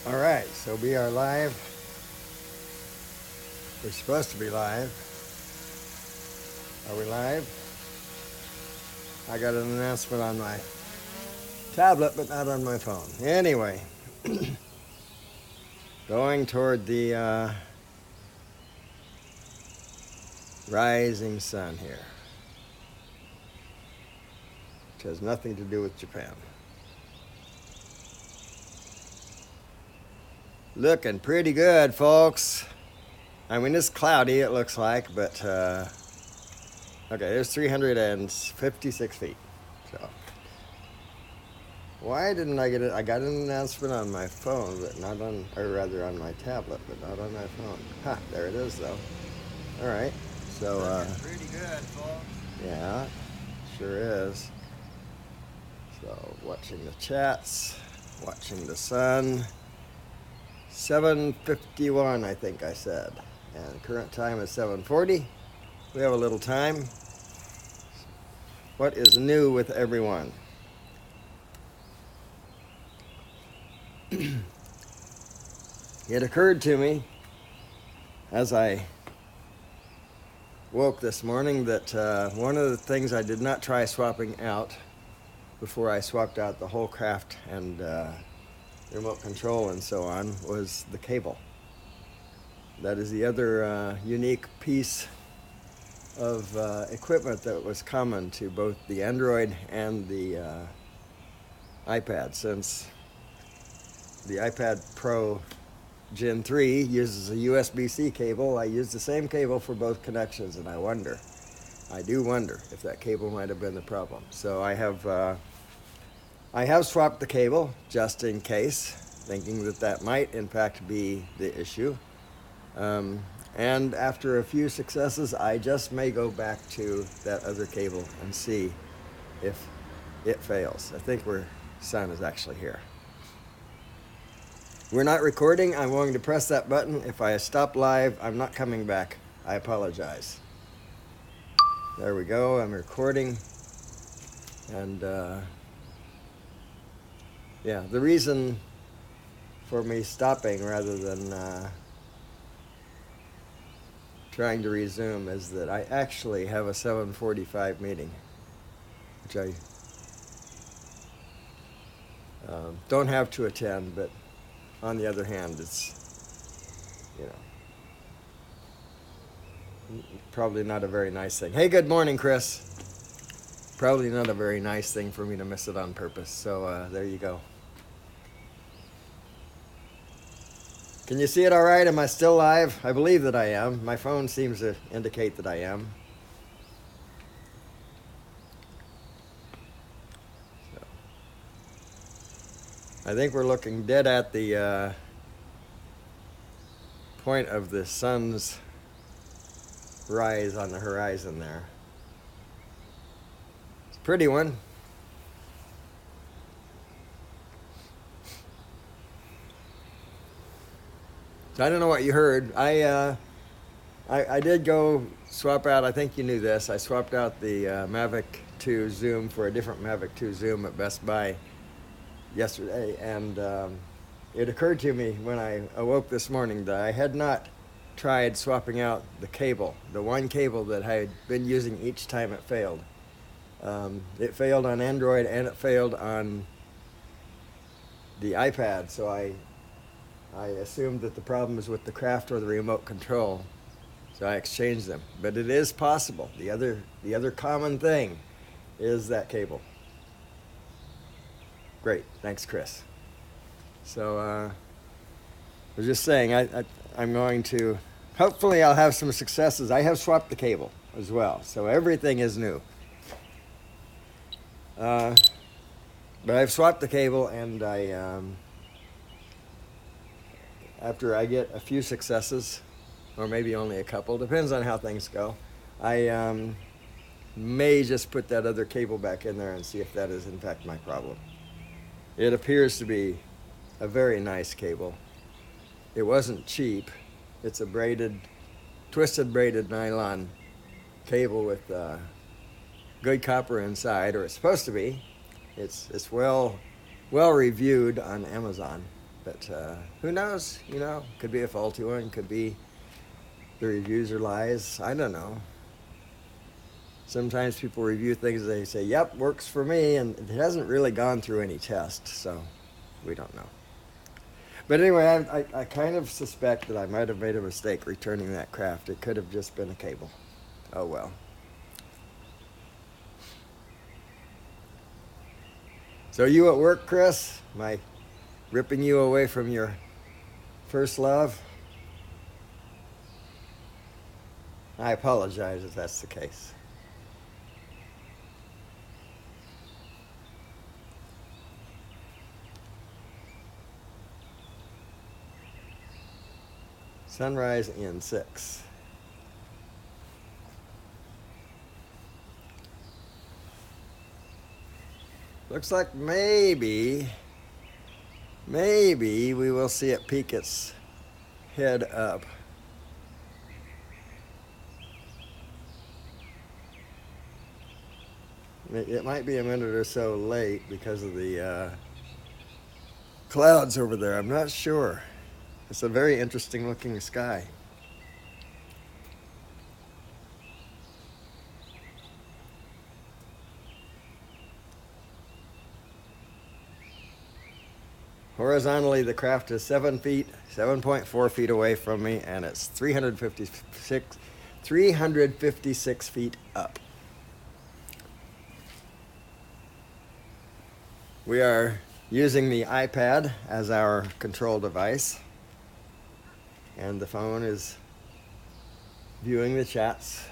All right, so we are live. We're supposed to be live. Are we live? I got an announcement on my tablet, but not on my phone. Anyway, going toward the rising sun here, which has nothing to do with Japan. Looking pretty good, folks. I mean, it's cloudy, it looks like, but okay, there's 356 feet. So, why didn't I get it? I got an announcement on my phone, but not on, or rather on my tablet, but not on my phone. Ha, there it is, though. All right, so, Looking pretty good, folks. yeah, sure is. So, watching the chats, watching the sun. 7:51, I think I said. And current time is 7:40. We have a little time. What is new with everyone? It occurred to me as I woke this morning that one of the things I did not try swapping out before I swapped out the whole craft and remote control and so on was the cable. That is the other unique piece of equipment that was common to both the Android and the iPad, since the iPad Pro Gen 3 uses a USB-C cable. I use the same cable for both connections, and I do wonder if that cable might have been the problem. So I have swapped the cable just in case, thinking that that might in fact be the issue. And after a few successes, I just may go back to that other cable and see if it fails. I think sun is actually here. We're not recording. I'm going to press that button. If I stop live, I'm not coming back. I apologize. There we go. I'm recording. And yeah, the reason for me stopping rather than trying to resume is that I actually have a 7:45 meeting, which I don't have to attend, but on the other hand, it's, probably not a very nice thing. Hey, good morning, Chris. Probably not a very nice thing for me to miss it on purpose, so there you go. Can you see it all right? Am I still live? I believe that I am. My phone seems to indicate that I am. So, I think we're looking dead at the point of the sun's rise on the horizon there. It's a pretty one. I don't know what you heard. I did go swap out, I think you knew this, I swapped out the Mavic 2 Zoom for a different Mavic 2 Zoom at Best Buy yesterday, and it occurred to me when I awoke this morning that I had not tried swapping out the cable, the one cable that I had been using each time it failed. It failed on Android and it failed on the iPad, so I assumed that the problem was with the craft or the remote control, so I exchanged them. But it is possible. The other common thing is that cable. Great, thanks, Chris. So I was just saying, I'm going to, hopefully I'll have some successes. I have swapped the cable as well, so everything is new. But I've swapped the cable, and after I get a few successes, or maybe only a couple, depends on how things go, I may just put that other cable back in there and see if that is in fact my problem. It appears to be a very nice cable. It wasn't cheap. It's a twisted braided nylon cable with good copper inside, or it's supposed to be. It's well reviewed on Amazon. But who knows? You know, could be a faulty one, could be the reviews are lies. I don't know. Sometimes people review things, they say, yep, works for me, and it hasn't really gone through any test, so we don't know. But anyway, I kind of suspect that I might have made a mistake returning that craft. It could have just been a cable. Oh well. So you at work, Chris? Am I ripping you away from your first love? I apologize if that's the case. Sunrise in 6. Looks like maybe we will see it peek its head up. It might be a minute or so late because of the clouds over there. I'm not sure. It's a very interesting looking sky. Horizontally, the craft is 7.4 feet away from me, and it's 356 feet up. We are using the iPad as our control device, and the phone is viewing the chats.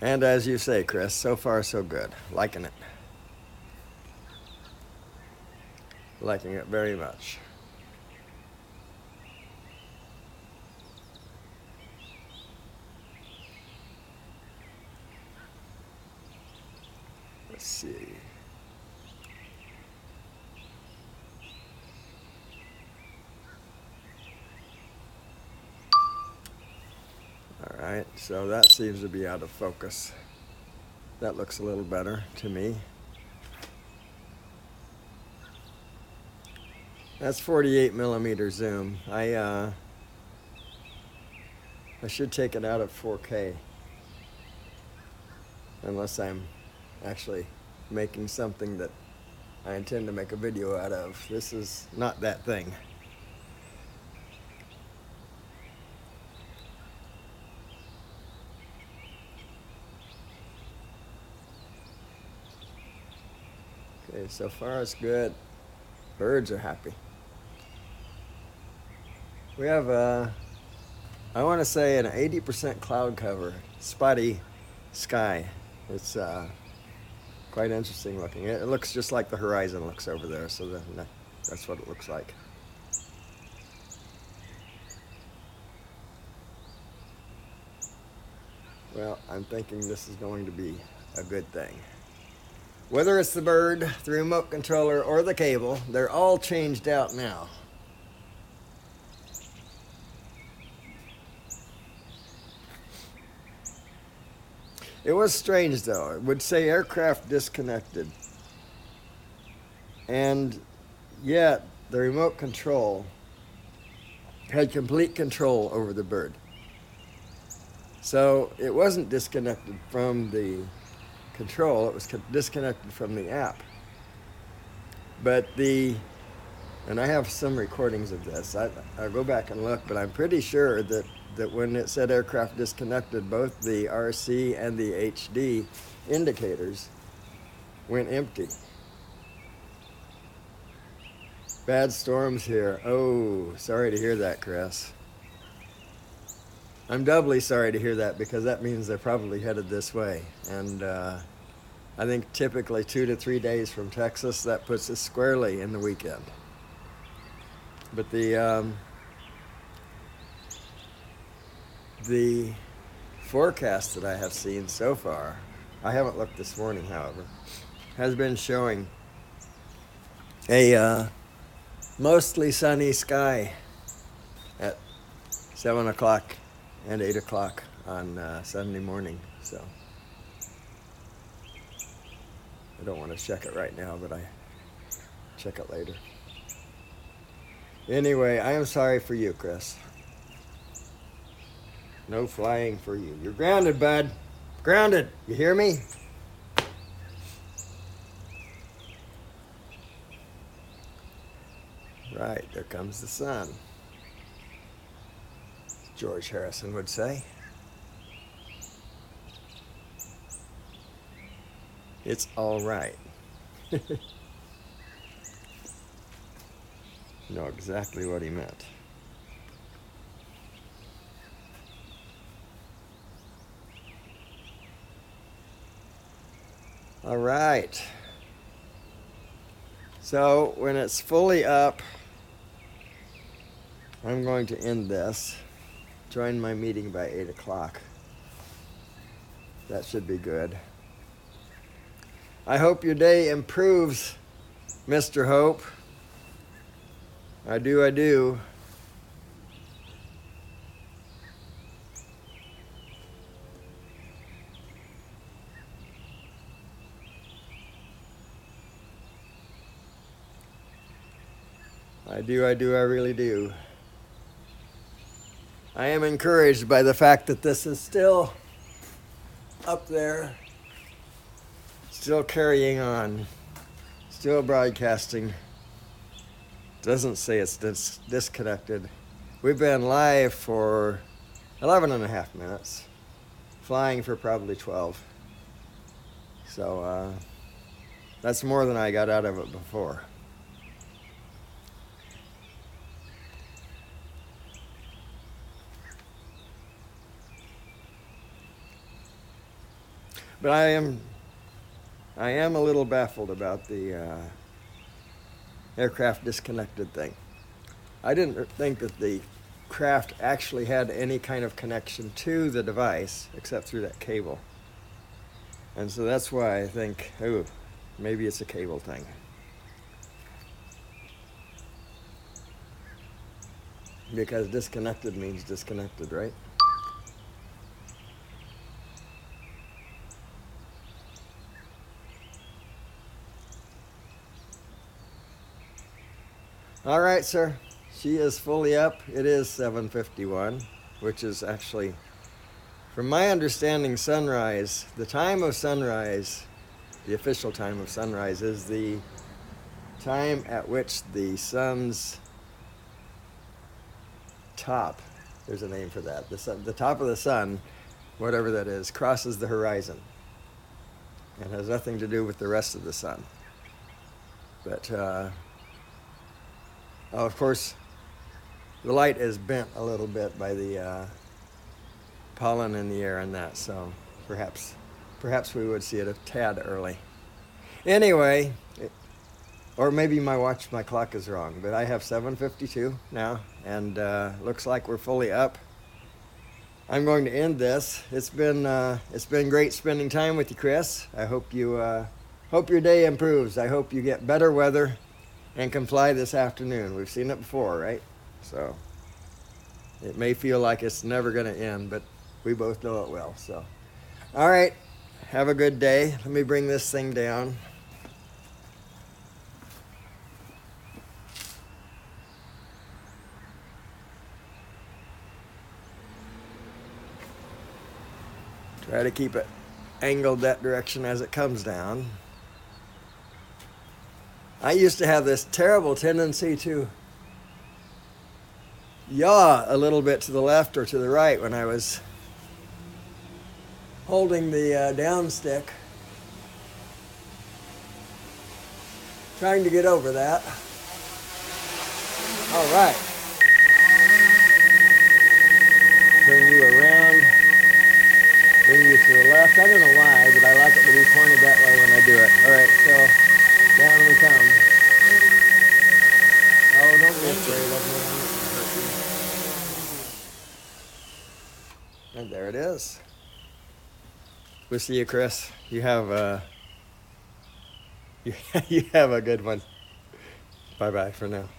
And as you say, Chris, so far so good. Liking it. Liking it very much. Let's see. All right, so that seems to be out of focus. That looks a little better to me. That's 48 millimeter zoom. I should take it out of 4K, unless I'm actually making something that I intend to make a video out of. This is not that thing. Okay, so far it's good. Birds are happy. We have I want to say an 80% cloud cover, spotty sky. It's quite interesting looking. It looks just like the horizon looks over there, so that's what it looks like. Well, I'm thinking this is going to be a good thing. Whether it's the bird, the remote controller, or the cable, they're all changed out now. It was strange though. It would say aircraft disconnected. And yet the remote control had complete control over the bird. So it wasn't disconnected from the control, it was disconnected from the app. But and I have some recordings of this. I'll go back and look, but I'm pretty sure that when it said aircraft disconnected, both the RC and the HD indicators went empty. Bad storms here. Oh, sorry to hear that, Chris. I'm doubly sorry to hear that because that means they're probably headed this way. And I think typically 2 to 3 days from Texas, that puts us squarely in the weekend. But the forecast that I have seen so far, I haven't looked this morning, however, has been showing a mostly sunny sky at 7 o'clock and 8 o'clock on Sunday morning. So I don't want to check it right now, but I check it later. Anyway, I am sorry for you, Chris. No flying for you. You're grounded, bud. Grounded. You hear me? Right, there comes the sun. George Harrison would say. It's all right. You know exactly what he meant. All right. So when it's fully up, I'm going to end this. Join my meeting by 8 o'clock. That should be good. I hope your day improves, Mr. Hope. I do, I do. I do, I do, I really do. I am encouraged by the fact that this is still up there, still carrying on, still broadcasting. Doesn't say it's disconnected. We've been live for 11 and a half minutes, flying for probably 12. So that's more than I got out of it before. But I am a little baffled about the aircraft disconnected thing. I didn't think that the craft actually had any kind of connection to the device except through that cable. And so that's why I think, oh, maybe it's a cable thing. Because disconnected means disconnected, right? All right, sir. She is fully up. It is 7:51, which is actually, from my understanding, sunrise. The time of sunrise, the official time of sunrise, is the time at which the sun's top, there's a name for that, the top of the sun, whatever that is, crosses the horizon. It has nothing to do with the rest of the sun. But of course, the light is bent a little bit by the pollen in the air and that, so perhaps we would see it a tad early. Anyway, or maybe my clock is wrong, but I have 7:52 now, and looks like we're fully up. I'm going to end this. It's been great spending time with you, Chris. I hope your day improves. I hope you get better weather and can fly this afternoon. We've seen it before, right? So it may feel like it's never going to end, but we both know it will. So, all right, have a good day. Let me bring this thing down. Try to keep it angled that direction as it comes down. I used to have this terrible tendency to yaw a little bit to the left or to the right when I was holding the down stick. Trying to get over that. All right. Turn you around. Bring you to the left. I don't know why, but I like it to be pointed that way when I do it. All right, so down we come. Oh, don't be afraid of me. And there it is. We'll see you, Chris. You have you have a good one. Bye-bye for now.